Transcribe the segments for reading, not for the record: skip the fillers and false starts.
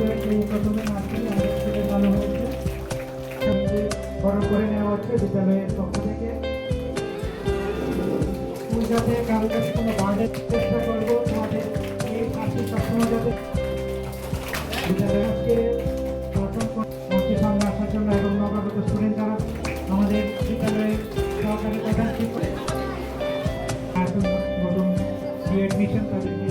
প্রথমে মাঠে ভালো হয়েছে, বড় করে নেওয়া হচ্ছে বিদ্যালয়ের পক্ষ থেকে। স্কুল যাতে কারো কাছে কোনো বার্ডের চেষ্টা করবো, তোমাদের এই পাশে সবসময় যাতে বিদ্যালয়কে গঠন করতে সামনে আসার জন্য এবং নবাগত স্টুডেন্ট যারা আমাদের বিদ্যালয়ের সহকারী প্রধান শিক্ষক নতুন অ্যাডমিশন তাদেরকে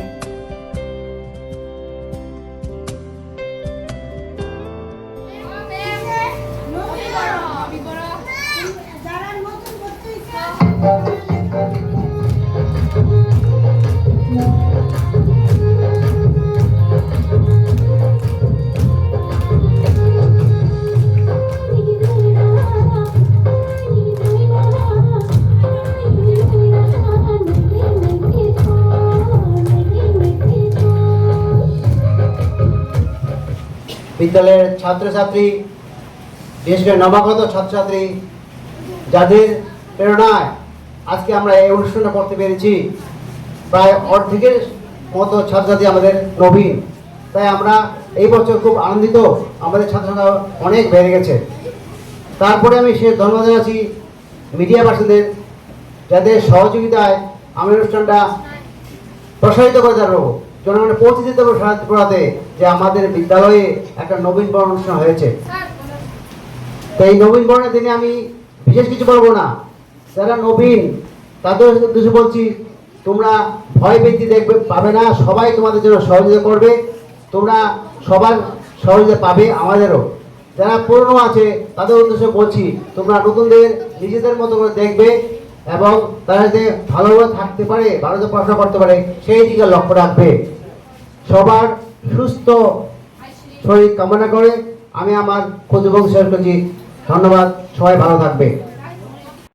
বিদ্যালয়ের ছাত্রছাত্রী, বিশেষ করে নবাগত ছাত্রছাত্রী যাদের প্রেরণায় আজকে আমরা এই অনুষ্ঠানটা করতে পেরেছি, প্রায় অর্ধেকের মতো ছাত্রছাত্রী আমাদের নবীন। তাই আমরা এই বছর খুব আনন্দিত, আমাদের ছাত্রছাত্রীরা অনেক বেড়ে গেছে। তারপরে আমি সে ধন্যবাদ জানাচ্ছি মিডিয়া পার্সনদের, যাদের সহযোগিতায় আমি অনুষ্ঠানটা প্রসারিত করে দেবো, জনগণের পৌঁছে দিতে হবে সারাতে যে আমাদের বিদ্যালয়ে একটা নবীন বরণ অনুষ্ঠান হয়েছে। তো এই নবীন বরণের দিনে আমি বিশেষ কিছু বলবো না, যারা নবীন তাদের উদ্দেশ্যে বলছি, তোমরা ভয় ভীতি দেখবে পাবে না, সবাই তোমাদের জন্য সহযোগিতা করবে, তোমরা সবার সহযোগিতা পাবে আমাদেরও। যারা পুরনো আছে তাদের উদ্দেশ্যে বলছি, তোমরা নতুনদের নিজেদের মতো করে দেখবে এবং তারা যাতে ভালোভাবে থাকতে পারে, ভালোভাবে পড়াশোনা করতে পারে সেই দিকে লক্ষ্য রাখবে। সবার সুস্থ শরীর কামনা করে আমি আমার ক্ষুদ্র শেষ করছি। ধন্যবাদ, সবাই ভালো থাকবে।